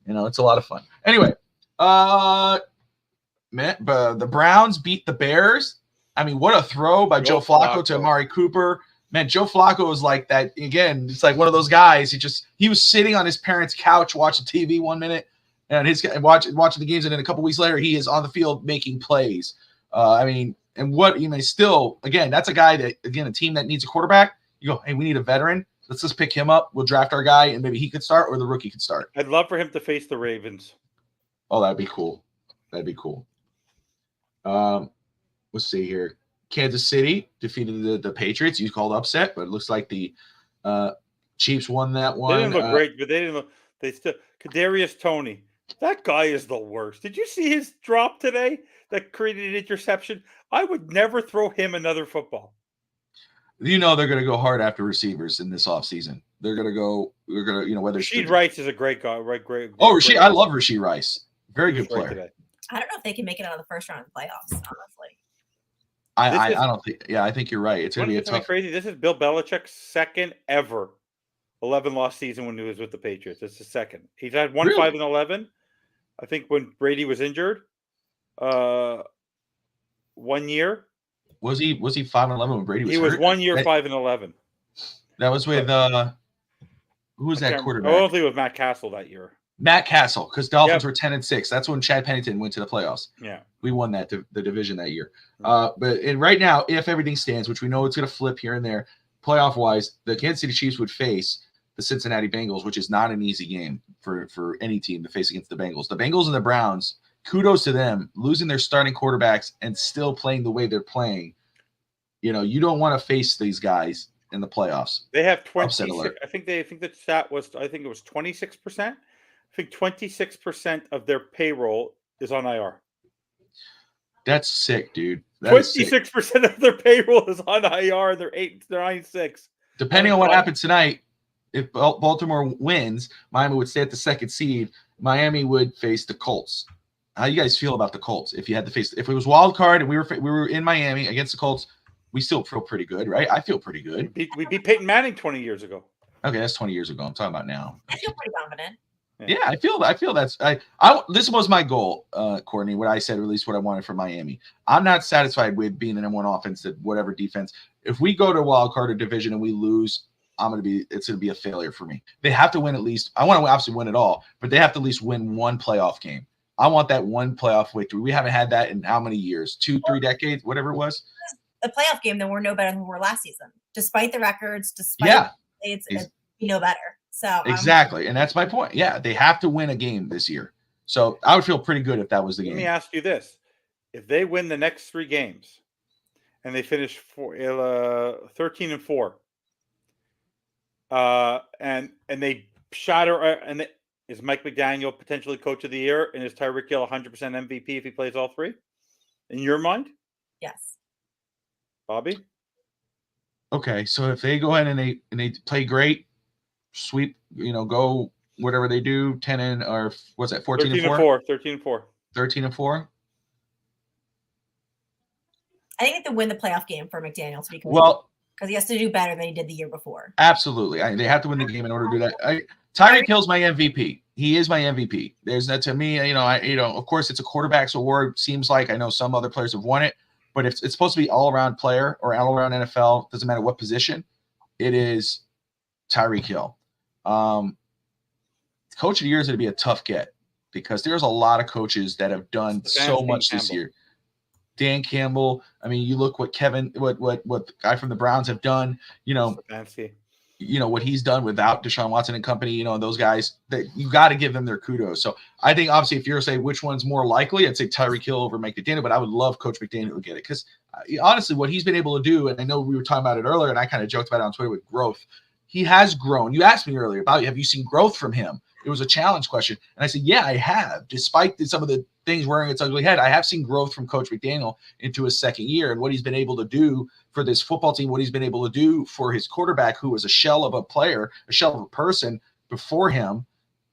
it's a lot of fun. Anyway, man, the Browns beat the Bears. I mean, what a throw by Joe Flacco to Amari Cooper. Man, Joe Flacco was like that again. It's like one of those guys. He was sitting on his parents' couch watching TV one minute, and watching the games, and then a couple weeks later, he is on the field making plays. Still, again, that's a guy that, again, a team that needs a quarterback. You go, hey, we need a veteran. Let's just pick him up. We'll draft our guy, and maybe he could start or the rookie could start. I'd love for him to face the Ravens. Oh, that'd be cool. Let's see here. Kansas City defeated the Patriots. You called upset, but it looks like the Chiefs won that one. They didn't look great, but they didn't look. They still. Kadarius Toney. That guy is the worst. Did you see his drop today that created an interception? I would never throw him another football. They're going to go hard after receivers in this offseason. They're going to go. Whether Rashid Rice is a great guy, right? Great. Oh, I love Rashid Rice. Very good player. Today. I don't know if they can make it out of the first round of the playoffs, honestly. I don't think. Yeah, I think you're right. It's going to be a tough. Crazy. This is Bill Belichick's second ever 11-loss season when he was with the Patriots. It's the second. He's had 5-11. I think when Brady was injured, 1 year. Was he 5-11 when Brady was hurt? He was 1 year 5-11. That was with who was that quarterback? I don't think it was Matt Castle that year. Matt Castle, because Dolphins were 10-6. That's when Chad Pennington went to the playoffs. Yeah, we won the division that year. But right now, if everything stands, which we know it's going to flip here and there, playoff wise, the Kansas City Chiefs would face the Cincinnati Bengals, which is not an easy game for any team to face against the Bengals. The Bengals and the Browns, kudos to them, losing their starting quarterbacks and still playing the way they're playing. You know, you don't want to face these guys in the playoffs. They have 26. I think the stat was. I think it was 26%. I think 26% of their payroll is on IR. That's sick, dude. 26% of their payroll is on IR. They're 9-6. Depending on what happens tonight, if Baltimore wins, Miami would stay at the second seed. Miami would face the Colts. How do you guys feel about the Colts? If it was wild card and we were in Miami against the Colts, we still feel pretty good, right? I feel pretty good. We beat Peyton Manning 20 years ago. Okay, that's 20 years ago. I'm talking about now. I feel pretty confident. Yeah, I feel that's this was my goal, Courtney, what I said, or at least what I wanted for Miami. I'm not satisfied with being an M1 offense at whatever defense. If we go to wild card or division and we lose, it's gonna be a failure for me. They have to win at least. I want to obviously win it all, but they have to at least win one playoff game. I want that one playoff victory. We haven't had that in how many years? 2-3 decades, whatever it was. A playoff game, then we're no better than we were last season. Despite the records, it's no better. So exactly, and that's my point. Yeah, they have to win a game this year. So I would feel pretty good if that was the game. Let me ask you this: if they win the next 3 games and they finish 13-4, and they shatter, is Mike McDaniel potentially coach of the year, and is Tyreek Hill 100% MVP if he plays all 3? In your mind? Yes. Bobby? Okay, so if they go ahead and they play great, sweep, go whatever they do, 10 or what's that, 14-4? 13-4. 13-4. I think they have to win the playoff game for McDaniel to be because he has to do better than he did the year before. Absolutely, they have to win the game in order to do that. Tyreek Hill's my MVP. He is my MVP. There's that to me. Of course, it's a quarterback's award. Seems like I know some other players have won it, but if it's supposed to be all-around player or all-around NFL, doesn't matter what position, it is Tyreek Hill. Coach of the year is going to be a tough get because there's a lot of coaches that have done so much this year. Dan Campbell. I mean, you look what the guy from the Browns have done. What he's done without Deshaun Watson and company. And those guys, that you got to give them their kudos. So I think obviously if you're saying which one's more likely, I'd say Tyreek Hill over Mike McDaniel. But I would love Coach McDaniel to get it because honestly, what he's been able to do, and I know we were talking about it earlier, and I kind of joked about it on Twitter with growth. He has grown. You asked me earlier about have you seen growth from him? It was a challenge question. And I said, yeah, I have. Despite some of the things wearing its ugly head, I have seen growth from Coach McDaniel into his second year and what he's been able to do for this football team, what he's been able to do for his quarterback, who was a shell of a player, a shell of a person before him,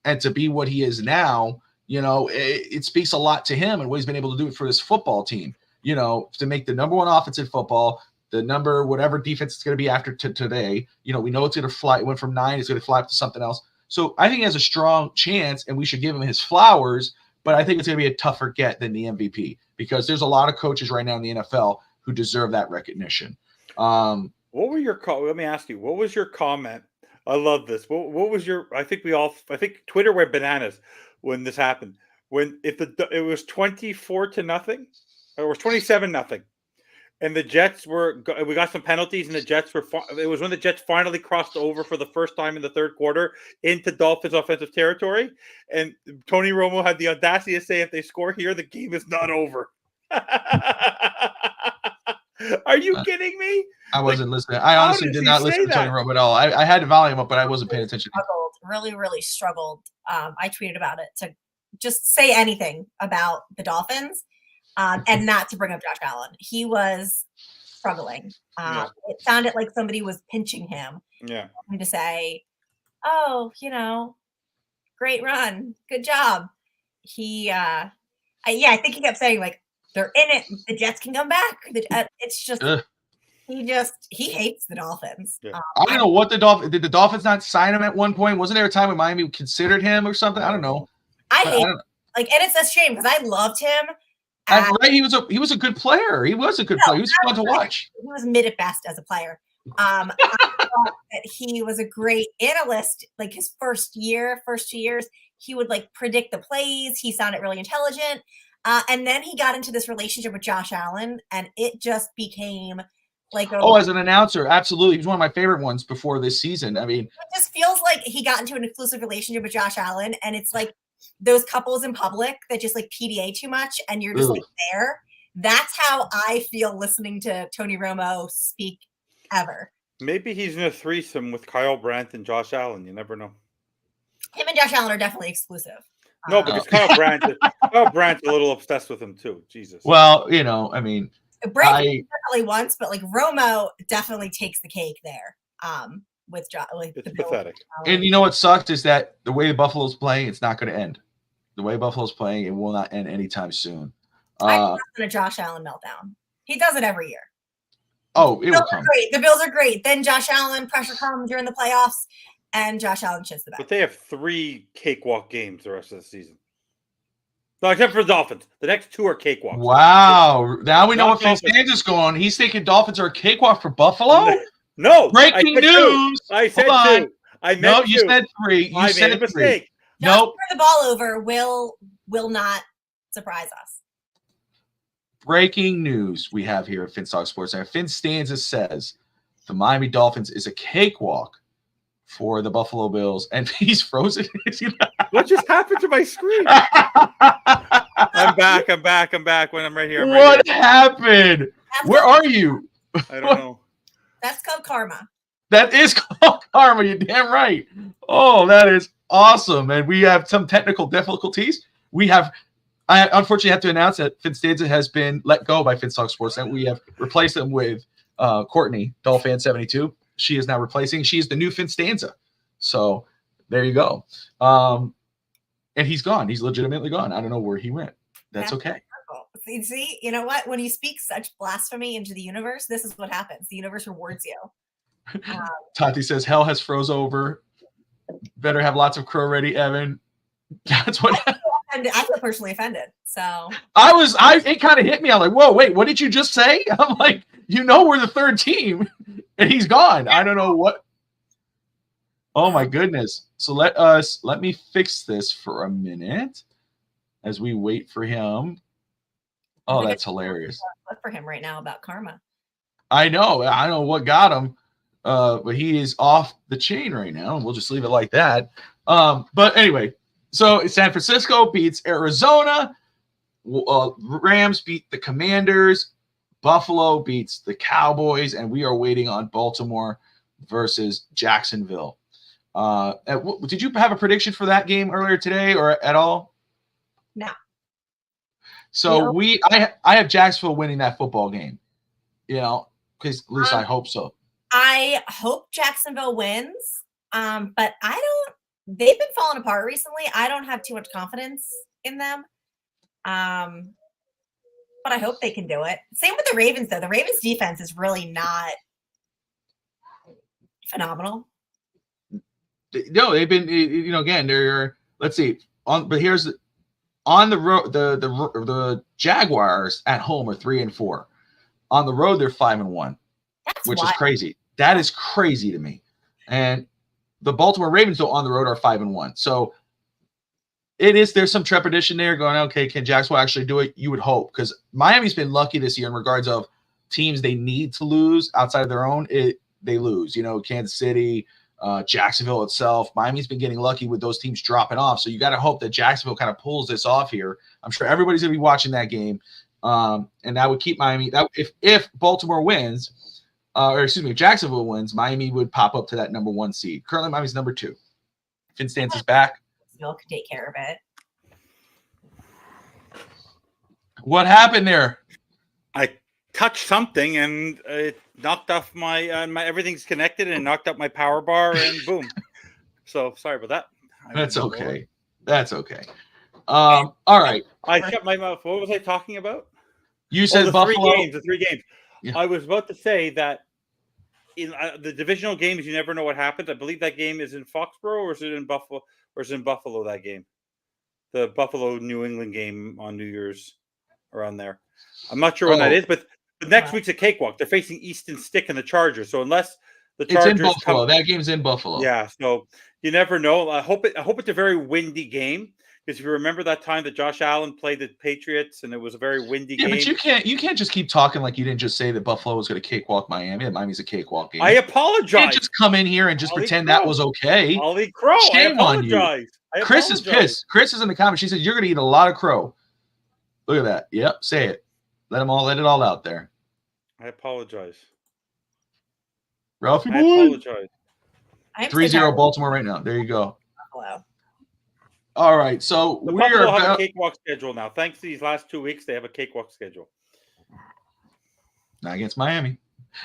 and to be what he is now, it speaks a lot to him and what he's been able to do for this football team, to make the number one offense in football, the number, whatever defense it's going to be after today. We know it's going to fly. It went from 9, it's going to fly up to something else. So I think he has a strong chance, and we should give him his flowers, but I think it's going to be a tougher get than the MVP because there's a lot of coaches right now in the NFL who deserve that recognition. What were your let me ask you, what was your comment? I love this. What was your? I think Twitter went bananas when this happened. It was 24-0, or it was 27-0, and the Jets we got some penalties, and the Jets it was when the Jets finally crossed over for the first time in the third quarter into Dolphins offensive territory, and Tony Romo had the audacity to say, if they score here, the game is not over. Are you kidding me? I wasn't listening. I honestly did not listen to Tony Romo at all. I had the volume up, but I wasn't paying attention. Really struggled. I tweeted about it to just say anything about the Dolphins and not to bring up Josh Allen. He was struggling. It sounded like somebody was pinching him. Yeah. To say, oh, great run. Good job. I I think he kept saying like they're in it. The Jets can come back. It's just he hates the Dolphins. Yeah. I don't know what did the Dolphins not sign him at one point? Wasn't there a time when Miami considered him or something? I don't know. I hate and it's a shame because I loved him. And right, he was a good player. He was a good player. He was fun to watch. He was mid at best as a player. I thought that he was a great analyst. Like his first 2 years, he would like predict the plays. He sounded really intelligent. And then he got into this relationship with Josh Allen, and it just became like as an announcer, absolutely. He was one of my favorite ones before this season. I mean, it just feels like he got into an exclusive relationship with Josh Allen, and it's like those couples in public that just like PDA too much, and you're just like there. That's how I feel listening to Tony Romo speak ever. Maybe he's in a threesome with Kyle Brandt and Josh Allen. You never know. Him and Josh Allen are definitely exclusive. No, because Kyle Brandt's a little obsessed with him too. Jesus. Well, I mean, Brandt definitely once, but like Romo definitely takes the cake there. With it's pathetic. And you know what sucks is that the way the Buffalo's playing, it's not going to end. The way Buffalo's playing, it will not end anytime soon. I think that's a Josh Allen meltdown. He does it every year. Oh, it will come. The Bills are great. Then Josh Allen pressure comes during the playoffs, and Josh Allen shits the bed. But they have 3 cakewalk games the rest of the season. No, except for the Dolphins. The next 2 are cakewalks. Wow. Now we know what FinStanza's going on. He's thinking Dolphins are a cakewalk for Buffalo? No. Breaking news. I said 2. I meant 2. You said 3. You said made a mistake. Nope. Turn the ball over will not surprise us. Breaking news we have here at Fins Talk Sports. FinStanza says the Miami Dolphins is a cakewalk for the Buffalo Bills, and he's frozen. What just happened to my screen? I'm back. When I'm right here. What happened? Where are you? I don't know. That's called karma. That is called karma. You're damn right. Oh, that is awesome. And we have some technical difficulties. I unfortunately have to announce that FinStanza has been let go by Fins Talk Sports, and we have replaced him with Courtney, Dolphin72. She is now replacing. She is the new FinStanza. So there you go. And he's gone. He's legitimately gone. I don't know where he went. That's okay. See, you know what? When you speak such blasphemy into the universe, this is what happens. The universe rewards you. Tati says, hell has froze over. Better have lots of crow ready, Evan. That's what I feel personally offended. So it kind of hit me. I'm like, whoa, wait, what did you just say? I'm like, we're the third team and he's gone. I don't know what. Oh my goodness. So let me fix this for a minute as we wait for him. Oh, that's hilarious. Look for him right now about karma. I know what got him. But he is off the chain right now. We'll just leave it like that. But anyway, so San Francisco beats Arizona. Rams beat the Commanders. Buffalo beats the Cowboys. And we are waiting on Baltimore versus Jacksonville. Did you have a prediction for that game earlier today or at all? No. So I have Jacksonville winning that football game. Because at least I hope so. I hope Jacksonville wins, but they've been falling apart recently. I don't have too much confidence in them. But I hope they can do it. Same with the Ravens, though. The Ravens defense is really not phenomenal. No, they've been, again, they're, let's see, but here's on the road, the Jaguars at home are 3-4. On the road, they're 5-1. Which is crazy. That is crazy to me. And the Baltimore Ravens, though, on the road are 5-1. So there's some trepidation there going, okay, can Jacksonville actually do it? You would hope, because Miami's been lucky this year in regards of teams they need to lose outside of their own. They lose, Kansas City, Jacksonville itself. Miami's been getting lucky with those teams dropping off. So you got to hope that Jacksonville kind of pulls this off here. I'm sure everybody's going to be watching that game. And that would keep Miami. If Baltimore wins, if Jacksonville wins, Miami would pop up to that number 1 seed. Currently, Miami's number 2. FinStanza's back. Bill can take care of it. What happened there? I touched something and it knocked off my everything's connected and knocked up my power bar and boom. So sorry about that. That's okay. That's okay. All right. I shut my mouth. What was I talking about? You said the Buffalo. The 3 games. Yeah. I was about to say that in the divisional games, you never know what happens. I believe that game is in Foxborough, or is it in Buffalo? Or is it in Buffalo, that game? The Buffalo-New England game on New Year's, around there. I'm not sure when that is, but next week's a cakewalk. They're facing Easton Stick and the Chargers. So unless the Chargers it's in Buffalo. That game's in Buffalo. Yeah, so you never know. I hope it's a very windy game, because if you remember that time that Josh Allen played the Patriots and it was a very windy game. Yeah, but you can't just keep talking like you didn't just say that Buffalo was going to cakewalk Miami. And Miami's a cakewalk game. I apologize. You can't just come in here and just pretend that was okay. I'll eat crow. Shame on you. Chris is pissed. Chris is in the comments. She said you're going to eat a lot of crow. Look at that. Yep, say it. Let it all out there. I apologize. Ralphie boy. I apologize. 3-0 Baltimore right now. There you go. Buffalo. All right, so The we are Buffalo have about a cakewalk schedule now. Thanks to these last 2 weeks, they have a cakewalk schedule. not against Miami.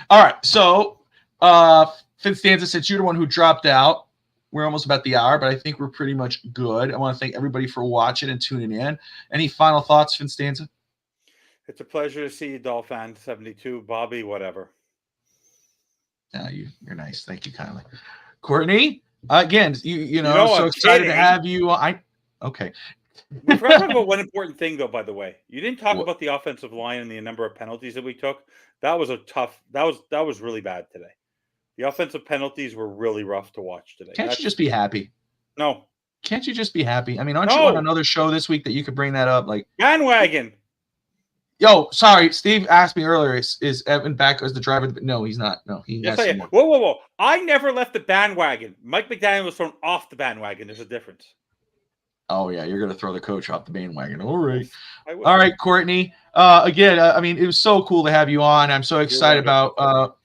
All right, so FinStanza, since you're the one who dropped out, we're almost about the hour, but I think we're pretty much good. I want to thank everybody for watching and tuning in. Any final thoughts, FinStanza? It's a pleasure to see you, Dolphin 72, Bobby, whatever. Yeah, you're nice. Thank you kindly. Courtney, again, you know so I'm excited kidding. to have you. Okay. We forgot to talk about one important thing, though, by the way. You didn't talk about the offensive line and the number of penalties that we took. That was that was really bad today. The offensive penalties were really rough to watch today. Can't you just be happy? No. Can't you just be happy? I mean, aren't you on another show this week that you could bring that up? Like bandwagon. Yo, sorry. Steve asked me earlier, is Evan back as the driver? No, he's not. No, he has some more. Whoa. I never left the bandwagon. Mike McDaniel was thrown off the bandwagon. There's a difference. Oh, yeah. You're going to throw the coach off the bandwagon. All right. All right, Courtney. Again, I mean, it was so cool to have you on. I'm so excited about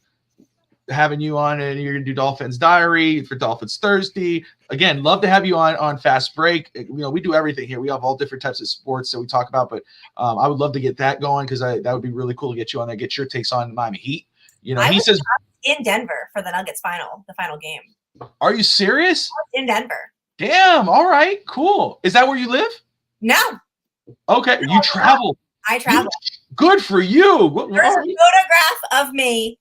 having you on, and you're going to do Dolphins Diary for Dolphins Thursday. Again, love to have you on Fast Break. You know, we do everything here. We have all different types of sports that we talk about, but I would love to get that going, because that would be really cool to get you on there, get your takes on Miami Heat. You know, he says in Denver for the Nuggets the final game. Are you serious? In Denver. Damn. All right. Cool. Is that where you live? No. Okay. You travel. I travel. Good for you. There's a photograph of me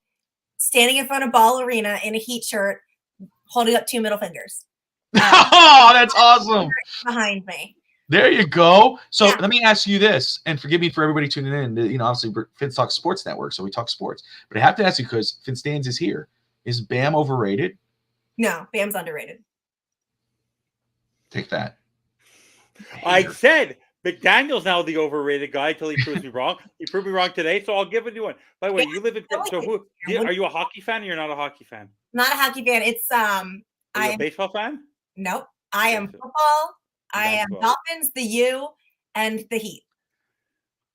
standing in front of Ball Arena in a Heat shirt, holding up 2 middle fingers. Oh, that's awesome. Behind me. There you go. So let me ask you this, and forgive me for everybody tuning in. You know, obviously, we're Fins Talk Sports Network, so we talk sports. But I have to ask you, because FinStanza is here. Is Bam overrated? No, Bam's underrated. Take that. I said McDaniel's now the overrated guy until he proves me wrong. He proved me wrong today, so I'll give a new one. By the way, you live in are you a hockey fan, or you're not a hockey fan? Not a hockey fan. It's Are you a baseball fan? Nope. I am football. I am Dolphins, the U, and the Heat.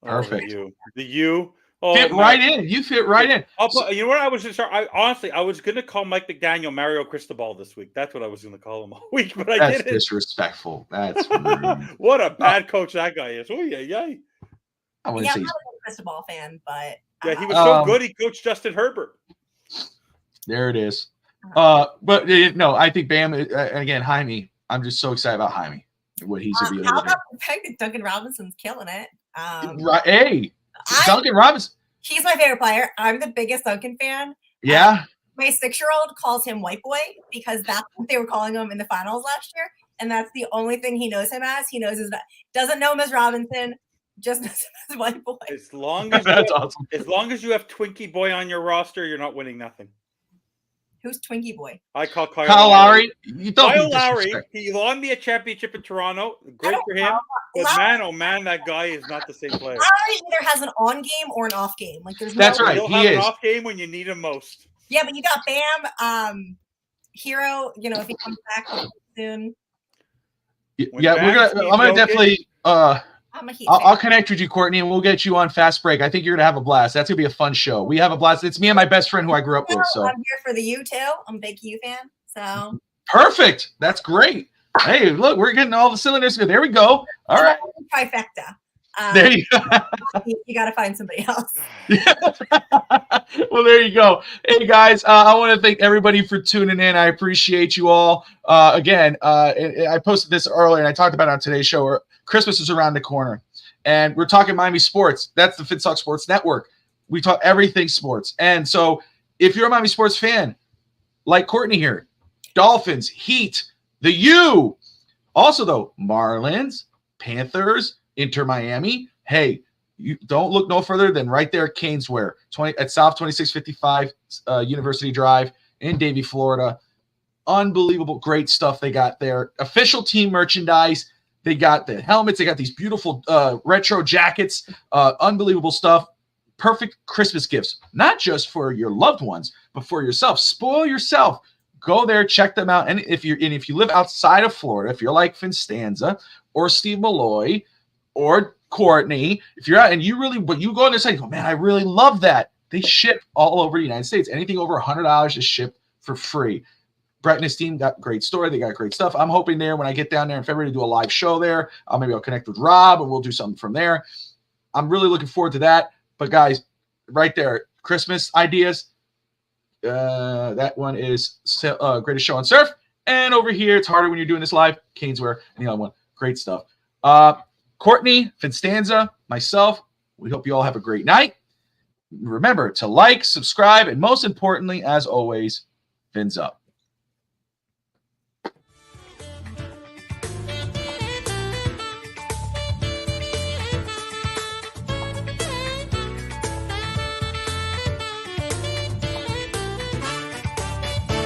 Perfect. The U. Oh, fit right in. You fit right in. You know what? I was just I was going to call Mike McDaniel Mario Cristobal this week. That's what I was going to call him all week, but I didn't. That's disrespectful. That's rude. What a bad coach that guy is. Oh yeah. I wouldn't say I'm not a Cristobal fan, but yeah, he was so good. He coached Justin Herbert. There it is. But no, I think Bam. Again, Jaime. I'm just so excited about Jaime. What he's going to be able to do. How about the fact that Duncan Robinson's killing it? Right. Hey. Duncan Robinson. He's my favorite player. I'm the biggest Duncan fan. Yeah. My 6-year-old calls him white boy, because that's what they were calling him in the finals last year. And that's the only thing he knows him as. He knows doesn't know him as Robinson, just knows him as white boy. As long as that's awesome. As long as you have Twinkie Boy on your roster, you're not winning nothing. Who's Twinkie Boy? I call Kyle Lowry. Kyle Lowry. He won me a championship in Toronto. Great for him. But man, that guy is not the same player. Lowry either has an on game or an off game. Like that's right. He'll have an off game when you need him most. Yeah, but you got Bam, Hero. You know, if he comes back soon. Yeah, I'm gonna definitely. I'll connect with you, Courtney, and we'll get you on Fast Break. I think you're gonna have a blast. That's gonna be a fun show. We have a blast. It's me and my best friend who I grew up with. So I'm here for the U too. I'm a big U fan. So perfect. That's great. Hey, look, we're getting all the cylinders. There we go. All right. Trifecta. There you go. You got to find somebody else. Well, there you go. Hey, guys, I want to thank everybody for tuning in. I appreciate you all. Again, I posted this earlier, and I talked about it on today's show. Christmas is around the corner, and we're talking Miami sports. That's the Fins Talk Sports Network. We talk everything sports. And so if you're a Miami sports fan, like Courtney here, Dolphins, Heat, the U. Also, though, Marlins, Panthers, Inter Miami. Hey, you don't look no further than right there at Caneswear, at South 2655 University Drive in Davie, Florida. Unbelievable, great stuff they got there. Official team merchandise. They got the helmets. They got these beautiful retro jackets. Unbelievable stuff. Perfect Christmas gifts, not just for your loved ones, but for yourself. Spoil yourself. Go there, check them out. And if you live outside of Florida, if you're like FinStanza or Steve Malloy or Courtney, if you're out and you go on their site, you go, man, I really love that. They ship all over the United States. Anything over $100 is shipped for free. Brett and his team got great story. They got great stuff. I'm hoping there when I get down there in February to do a live show there. Maybe I'll connect with Rob and we'll do something from there. I'm really looking forward to that. But guys, right there, Christmas ideas. That one is Greatest Show on Surf. And over here, it's harder when you're doing this live. Caneswear and the other one. Great stuff. Courtney, FinStanza, myself, we hope you all have a great night. Remember to like, subscribe, and most importantly, as always, Fins up.